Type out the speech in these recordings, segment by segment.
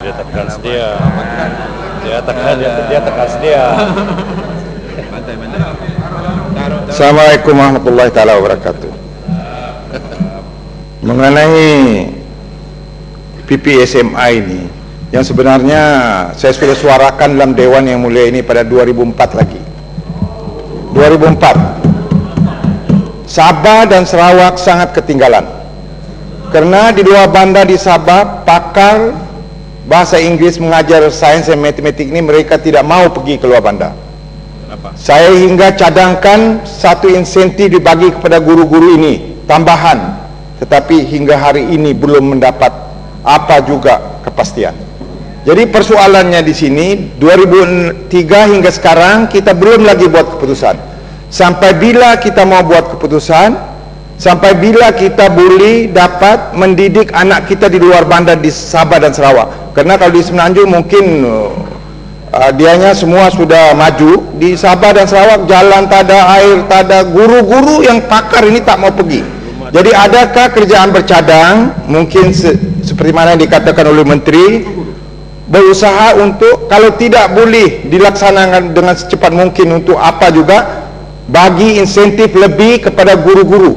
Dia tekan sedia. Dia tekan sedia. Assalamualaikum warahmatullahi taala wabarakatuh. Mengenai PPSMI ini, yang sebenarnya saya sudah suarakan dalam Dewan Yang Mulia ini pada 2004 lagi. 2004. Sabah dan Sarawak sangat ketinggalan. Karena di dua bandar di Sabah, pakar bahasa Inggris mengajar sains dan matematik ini mereka tidak mau pergi ke luar bandar. Kenapa? Saya hingga cadangkan satu insentif dibagi kepada guru-guru ini tambahan, tetapi hingga hari ini belum mendapat apa juga kepastian. Jadi persoalannya di sini 2003 hingga sekarang kita belum lagi buat keputusan. Sampai bila kita mau buat keputusan, sampai bila kita boleh dapat mendidik anak kita di luar bandar di Sabah dan Sarawak. Karena kalau di Semenanjung mungkin dianya semua sudah maju. Di Sabah dan Sarawak jalan tak ada, air tak ada, guru-guru yang pakar ini tak mau pergi. Jadi adakah kerjaan bercadang, mungkin seperti mana yang dikatakan oleh Menteri, berusaha untuk kalau tidak boleh dilaksanakan dengan secepat mungkin untuk apa juga, bagi insentif lebih kepada guru-guru.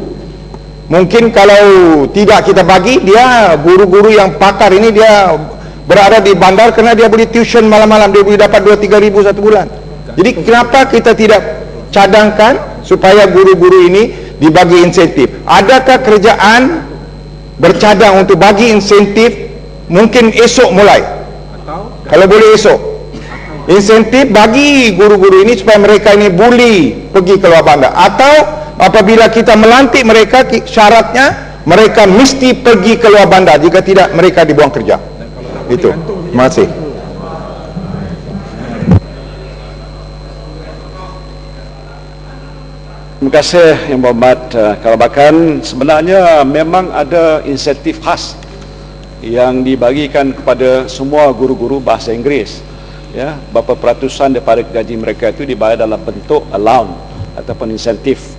Mungkin kalau tidak kita bagi, dia guru-guru yang pakar ini dia berada di bandar kerana dia boleh tuition malam-malam, dia boleh dapat 2-3 ribu satu bulan. Jadi kenapa kita tidak cadangkan supaya guru-guru ini dibagi insentif? Adakah kerjaan bercadang untuk bagi insentif mungkin esok mulai? Kalau boleh esok insentif bagi guru-guru ini supaya mereka ini boleh pergi ke luar bandar. Atau apabila kita melantik mereka, syaratnya mereka mesti pergi ke luar bandar, jika tidak mereka dibuang kerja. Itu. Terima kasih. Terima kasih Yang Berhormat Karabakan. Sebenarnya memang ada insentif khas yang dibagikan kepada semua guru-guru bahasa Inggeris. Ya, berapa peratusan daripada gaji mereka itu dibayar dalam bentuk allowance ataupun insentif.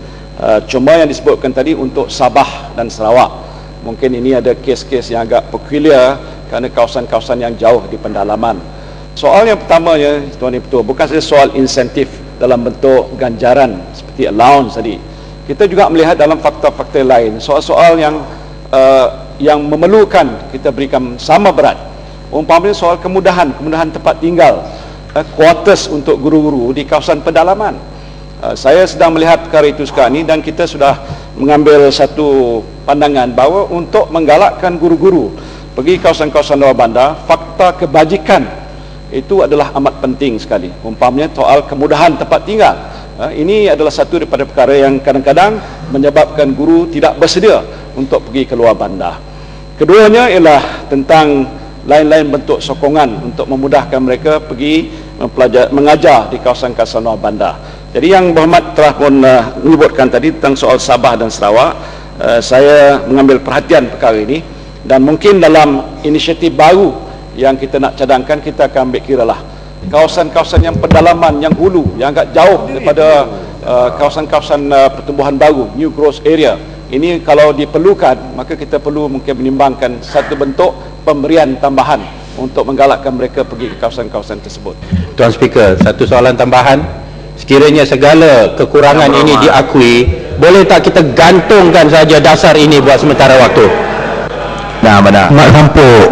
Cuma yang disebutkan tadi untuk Sabah dan Sarawak, mungkin ini ada kes-kes yang agak peculiar kerana kawasan-kawasan yang jauh di pendalaman. Soal yang pertamanya, Tuan Ketua, bukan saja soal insentif dalam bentuk ganjaran seperti allowance tadi. Kita juga melihat dalam fakta-fakta lain, soal-soal yang memerlukan kita berikan sama berat. Umpamanya soal kemudahan tempat tinggal, quarters untuk guru-guru di kawasan pedalaman. Saya sedang melihat perkara itu sekarang ini dan kita sudah mengambil satu pandangan bahawa untuk menggalakkan guru-guru pergi kawasan-kawasan luar bandar, fakta kebajikan itu adalah amat penting sekali. Umpamanya soal kemudahan tempat tinggal. Ini adalah satu daripada perkara yang kadang-kadang menyebabkan guru tidak bersedia untuk pergi ke luar bandar. Keduanya ialah tentang lain-lain bentuk sokongan untuk memudahkan mereka pergi mengajar di kawasan-kawasan luar bandar. Jadi Yang Berhormat telah pun menyebutkan tadi tentang soal Sabah dan Sarawak. Saya mengambil perhatian perkara ini dan mungkin dalam inisiatif baru yang kita nak cadangkan, kita akan ambil kira lah kawasan-kawasan yang pedalaman, yang hulu, yang agak jauh daripada kawasan-kawasan pertumbuhan baru, new growth area. Ini kalau diperlukan, maka kita perlu mungkin menimbangkan satu bentuk pemberian tambahan untuk menggalakkan mereka pergi ke kawasan-kawasan tersebut. Tuan Speaker, satu soalan tambahan. Sekiranya segala kekurangan ini diakui, boleh tak kita gantungkan saja dasar ini buat sementara waktu? Nah, benar. Mak Sampuk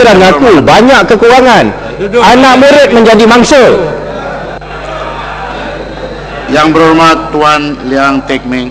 dan ngaku banyak kekurangan. Anak murid menjadi mangsa. Yang Berhormat Tuan Liang Teck Meng.